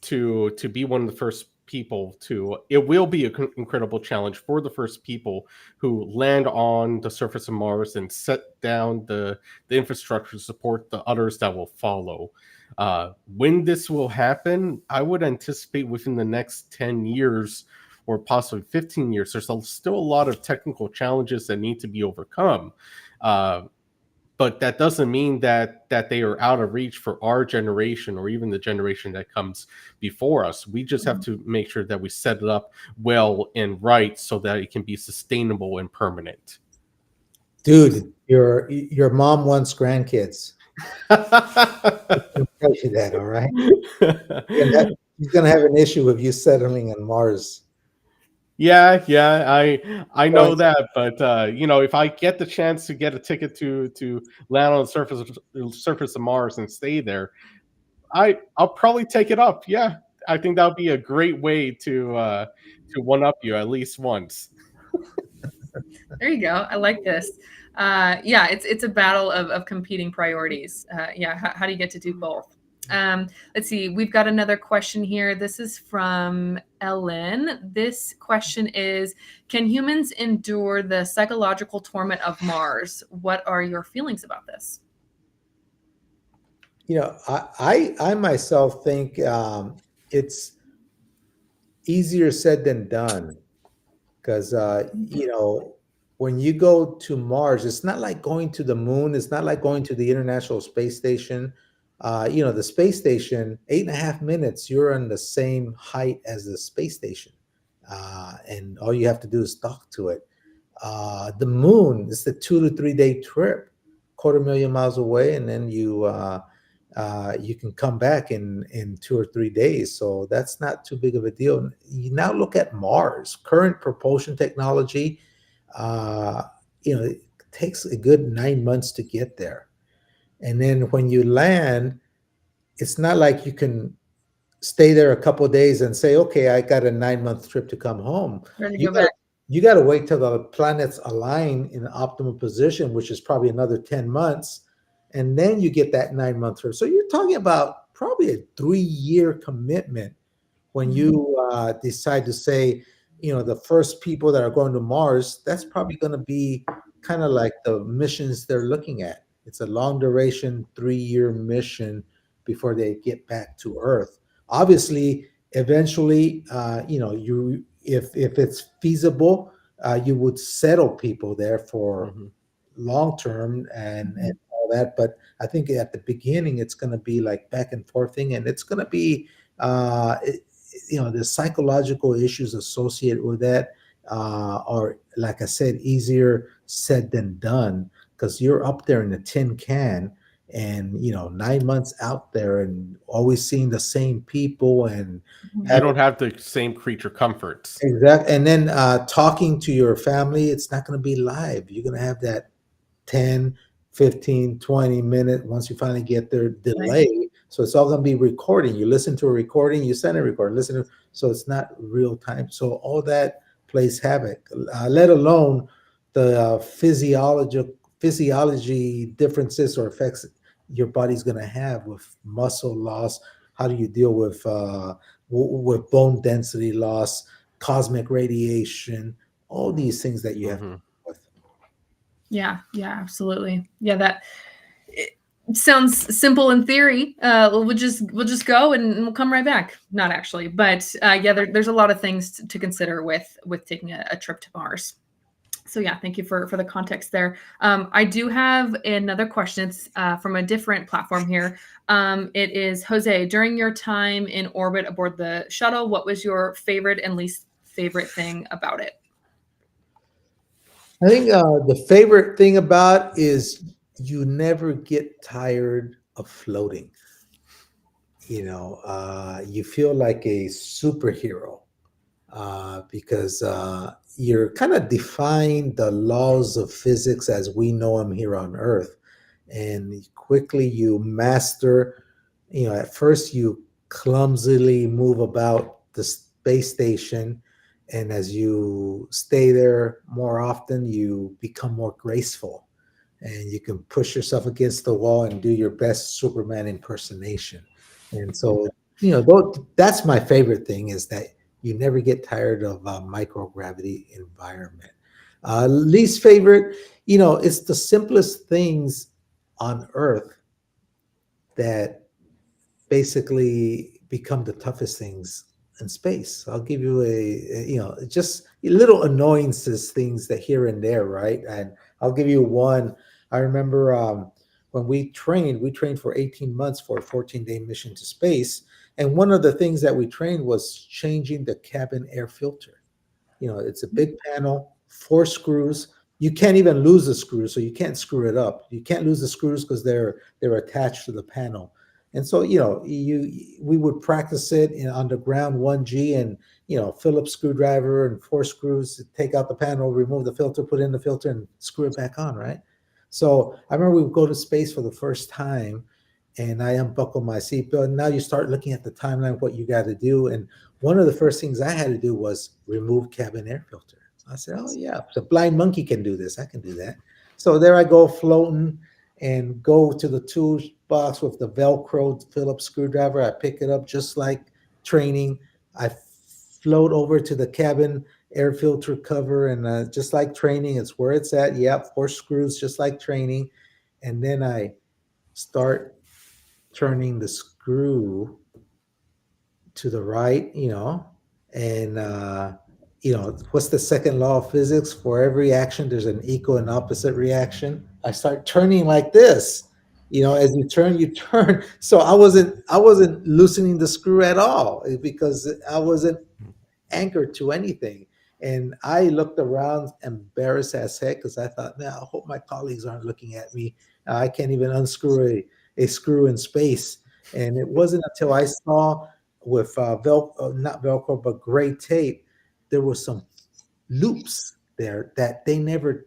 to be one of the first people to. It will be an incredible challenge for the first people who land on the surface of Mars and set down the infrastructure to support the others that will follow. When this will happen, I would anticipate within the next 10 years or possibly 15 years. There's still a lot of technical challenges that need to be overcome. But that doesn't mean that they are out of reach for our generation or even the generation that comes before us. We just have to make sure that we set it up well and right so that it can be sustainable and permanent. Dude, your mom wants grandkids. I'll tell you that, all right? He's gonna have an issue with you settling on Mars. Yeah, I know that, but if I get the chance to get a ticket to land on the surface of Mars and stay there, I'll probably take it up. Yeah, I think that would be a great way to one up you at least once. There you go. I like this. Yeah, it's a battle of competing priorities. Yeah, how do you get to do both? Let's see. We've got another question here. This is from Ellen. This question is, can humans endure the psychological torment of Mars? What are your feelings about this? I myself think it's easier said than done, because when you go to Mars, it's not like going to the moon. It's not like going to the International Space Station. The space station, 8.5 minutes, you're on the same height as the space station. And all you have to do is talk to it. The moon is a 2 to 3 day trip, 250,000 miles away, and then you can come back in 2 or 3 days. So that's not too big of a deal. You now look at Mars, current propulsion technology, it takes a good 9 months to get there. And then when you land, it's not like you can stay there a couple of days and say, okay, I got a 9-month trip to come home. You got to wait till the planets align in optimal position, which is probably another 10 months. And then you get that 9-month trip. So you're talking about probably a 3-year commitment when you decide to say, the first people that are going to Mars, that's probably going to be kind of like the missions they're looking at. It's a long duration 3-year mission before they get back to Earth. Obviously, eventually, if it's feasible, you would settle people there for long term and all that. But I think at the beginning, it's going to be like back and forth thing, and it's going to be the psychological issues associated with that are, like I said, easier said than done, because you're up there in the tin can, and 9 months out there and always seeing the same people and You don't have the same creature comforts. exactly. And then talking to your family, it's not going to be live. You're going to have that 10, 15, 20 minute, once you finally get there, delay. So it's all going to be recording. You listen to a recording, you send a recording, so it's not real time. So all that plays havoc, let alone the physiology differences or effects your body's going to have with muscle loss. How do you deal with bone density loss, cosmic radiation, all these things that you have to deal with. Yeah, absolutely. Yeah, that it sounds simple in theory. We'll just go and we'll come right back. Not actually, but yeah, there's a lot of things to consider with taking a trip to Mars. So yeah, thank you for the context there. I do have another question. It's from a different platform here. It is Jose. During your time in orbit aboard the shuttle, what was your favorite and least favorite thing about it? I think the favorite thing about is you never get tired of floating. You feel like a superhero because you're kind of defying the laws of physics as we know them here on Earth. And quickly you master, at first you clumsily move about the space station. And as you stay there more often, you become more graceful and you can push yourself against the wall and do your best Superman impersonation. And so, that's my favorite thing, is that you never get tired of a microgravity environment. Least favorite, it's the simplest things on Earth that basically become the toughest things in space. I'll give you just little annoyances, things that here and there, right? And I'll give you one. I remember when we trained for 18 months for a 14-day mission to space. And one of the things that we trained was changing the cabin air filter. It's a big panel, 4 screws. You can't even lose the screws, so you can't screw it up. You can't lose the screws because they're attached to the panel. And so, we would practice it on the ground 1G and, Phillips screwdriver and 4 screws, take out the panel, remove the filter, put in the filter and screw it back on, right? So I remember we would go to space for the first time and I unbuckled my seatbelt. And now you start looking at the timeline, what you got to do. And one of the first things I had to do was remove cabin air filter. I said, oh yeah, the blind monkey can do this. I can do that. So there I go floating and go to the toolbox with the Velcro Phillips screwdriver. I pick it up just like training. I float over to the cabin air filter cover and just like training, it's where it's at. Yep, 4 screws, just like training. And then I start turning the screw to the right, and what's the second law of physics? For every action, there's an equal and opposite reaction. I start turning like this, as you turn. So I wasn't loosening the screw at all because I wasn't anchored to anything. And I looked around embarrassed as heck because I thought, I hope my colleagues aren't looking at me. I can't even unscrew a screw in space. And it wasn't until I saw with not Velcro, but gray tape, there was some loops there that they never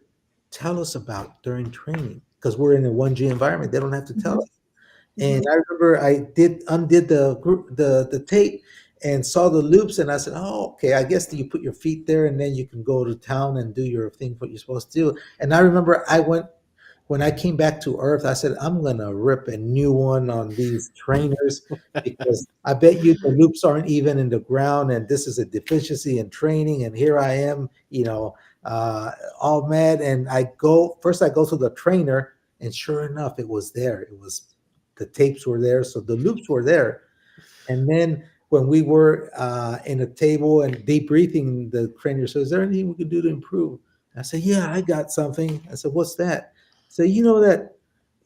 tell us about during training because we're in a 1G environment. They don't have to tell us. And I remember I undid the tape and saw the loops, and I said, oh, okay, I guess you put your feet there and then you can go to town and do your thing, what you're supposed to do. And I remember when I came back to Earth, I said, I'm going to rip a new one on these trainers because I bet you the loops aren't even in the ground and this is a deficiency in training. And here I am, all mad. And first I go to the trainer, and sure enough, it was there. The tapes were there. So the loops were there. And then when we were in a table and debriefing, the trainer said, is there anything we can do to improve? I said, yeah, I got something. I said, what's that? So that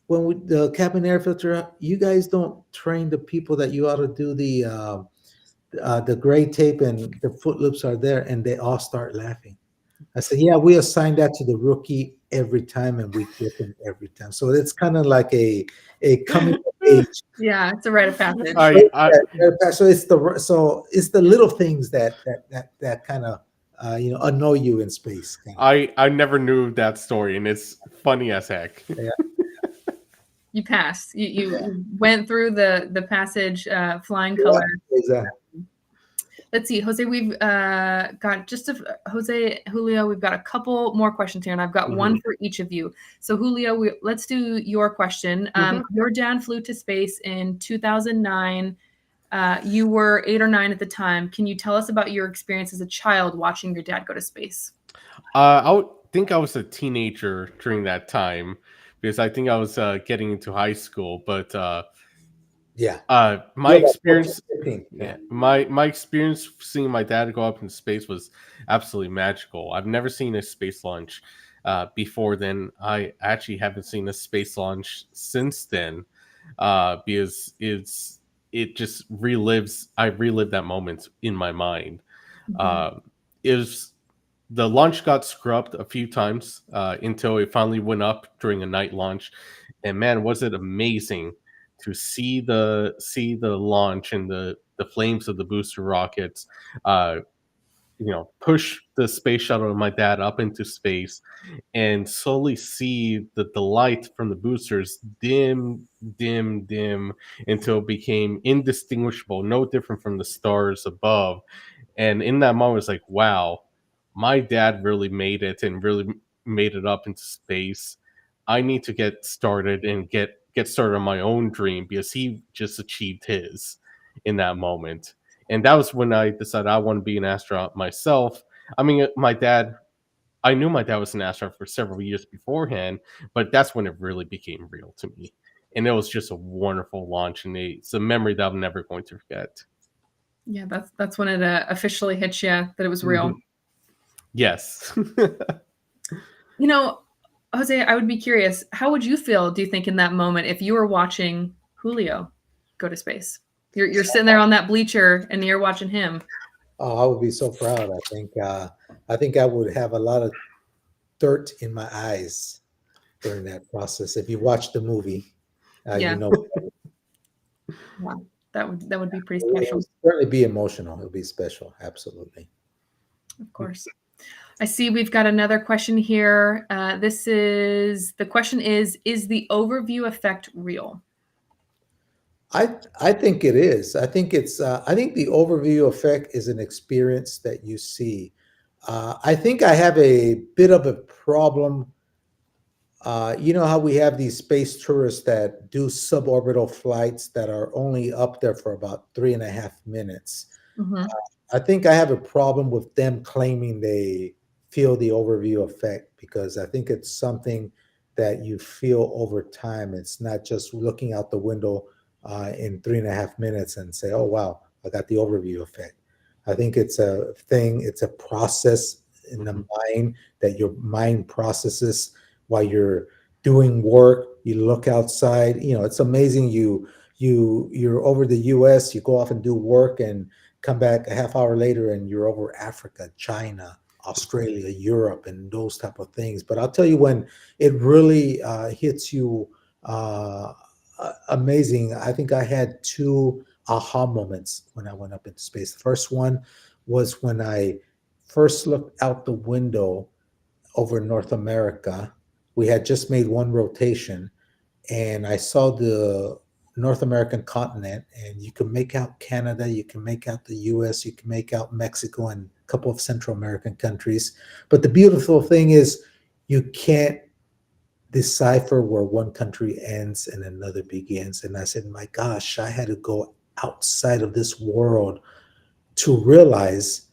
when the cabin air filter, you guys don't train the people that you ought to do the the gray tape and the foot loops are there, and they all start laughing. I said, yeah, we assign that to the rookie every time, and we get them every time. So it's kind of like a coming of age. Yeah, it's a rite of passage. So it's the little things that kind of annoy you in space. I never knew that story, and it's funny as heck. Yeah. You passed. You went through the passage, flying color. Exactly. Let's see, Jose. We've got Julio. We've got a couple more questions here, and I've got one for each of you. So, Julio, let's do your question. Your dad flew to space in 2009. You were 8 or 9 at the time. Can you tell us about your experience as a child watching your dad go to space? Think I was a teenager during that time, because I think I was getting into high school. But my experience, my experience seeing my dad go up in space was absolutely magical. I've never seen a space launch before then. I actually haven't seen a space launch since then, because it just relives. I relived that moment in my mind. The launch got scrubbed a few times until it finally went up during a night launch, and man, was it amazing to see the launch and the flames of the booster rockets, push the space shuttle and my dad up into space, and slowly see the light from the boosters dim until it became indistinguishable, no different from the stars above. And in that moment, it's like, wow, my dad really made it and really made it up into space. I need to get started and get started on my own dream, because he just achieved his in that moment. And that was when I decided I want to be an astronaut myself. I mean, I knew my dad was an astronaut for several years beforehand, but that's when it really became real to me. And it was just a wonderful launch, and it's a memory that I'm never going to forget. Yeah, that's when it officially hit you that it was real. Yes. Jose, I would be curious, how would you feel, do you think, in that moment if you were watching Julio go to space? You're sitting there on that bleacher and you're watching him. Oh, I would be so proud. I think I would have a lot of dirt in my eyes during that process. If you watch the movie, you know. Wow, that would be pretty special. It would certainly be emotional. It would be special, absolutely. Of course. I see we've got another question here. The question is the overview effect real? I think it is. I think the overview effect is an experience that you see. I think I have a bit of a problem. You know how we have these space tourists that do suborbital flights that are only up there for about 3.5 minutes. I think I have a problem with them claiming they feel the overview effect, because I think it's something that you feel over time. It's not just looking out the window in 3.5 minutes and say, oh, wow, I got the overview effect. I think it's a thing. It's a process in the mind that your mind processes while you're doing work. You look outside, it's amazing. You're over the US, you go off and do work and come back a half hour later and you're over Africa, China, Australia, Europe, and those type of things. But I'll tell you, when it really hits you amazing. I think I had 2 aha moments when I went up into space. The first one was when I first looked out the window over North America. We had just made one rotation, and I saw the North American continent, and you can make out Canada, you can make out the US, you can make out Mexico and a couple of Central American countries. But the beautiful thing is you can't decipher where one country ends and another begins. And I said, my gosh, I had to go outside of this world to realize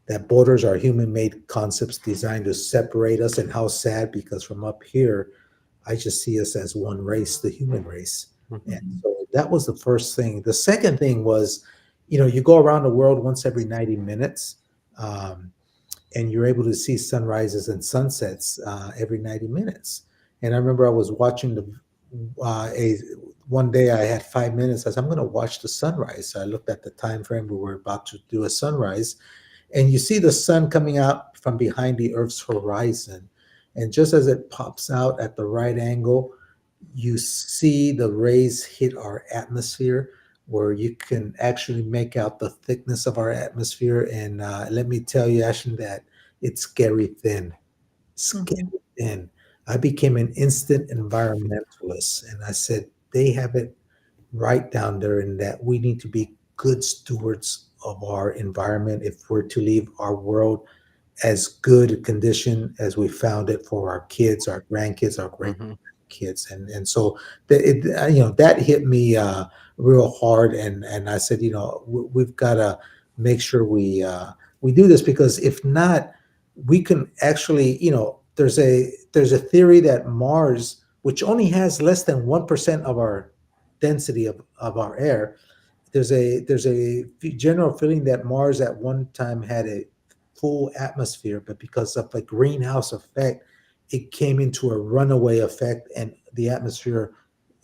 that borders are human-made concepts designed to separate us. And how sad, because from up here, I just see us as one race, the human race. And so that was the first thing. The second thing was, you go around the world once every 90 minutes, and you're able to see sunrises and sunsets every 90 minutes. And I remember I was watching one day I had 5 minutes. I said, I'm going to watch the sunrise. So I looked at the time frame. We were about to do a sunrise, and you see the sun coming out from behind the Earth's horizon. And just as it pops out at the right angle, you see the rays hit our atmosphere, where you can actually make out the thickness of our atmosphere. And let me tell you, Ashton, that it's scary thin. Scary thin. I became an instant environmentalist, and I said, they have it right down there in that we need to be good stewards of our environment if we're to leave our world as good a condition as we found it for our kids, our grandkids, our great kids. And so that hit me real hard. And I said, we've got to make sure we do this, because if not, we can actually, there's a theory that Mars, which only has less than 1% of our density of our air, there's a general feeling that Mars at one time had a full atmosphere, but because of the greenhouse effect, it came into a runaway effect, and the atmosphere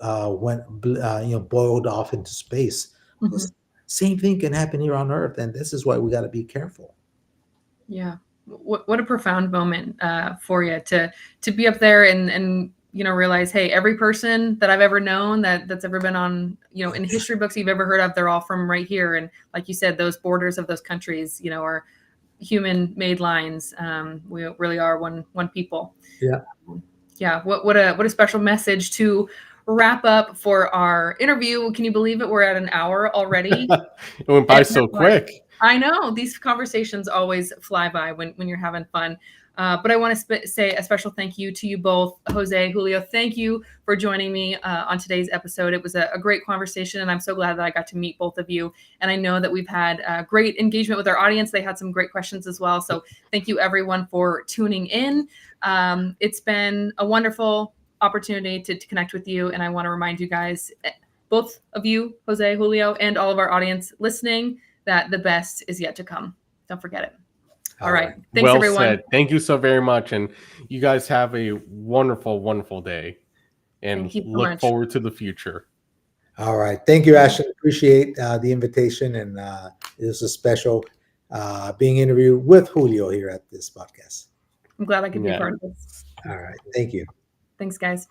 boiled off into space. Same thing can happen here on Earth, and this is why we got to be careful. Yeah. What a profound moment for you to be up there and realize, hey, every person that I've ever known that's ever been on, in history books you've ever heard of, they're all from right here. And like you said, those borders of those countries, are human made lines. We really are one people. Yeah. Yeah. What a special message to wrap up for our interview. Can you believe it? We're at an hour already. It went by so quick. I know these conversations always fly by when you're having fun. But I want to say a special thank you to you both, Jose, Julio. Thank you for joining me on today's episode. It was a great conversation, and I'm so glad that I got to meet both of you. And I know that we've had great engagement with our audience. They had some great questions as well. So thank you, everyone, for tuning in. It's been a wonderful opportunity to connect with you. And I want to remind you guys, both of you, Jose, Julio, and all of our audience listening, that the best is yet to come. Don't forget it. All right. Thanks, well everyone. Said. Thank you so very much. And you guys have a wonderful, wonderful day. And look forward to the future. All right. Thank you, Ashton. Appreciate the invitation. And it was a special being interviewed with Julio here at this podcast. I'm glad I could be part of this. All right. Thank you. Thanks, guys.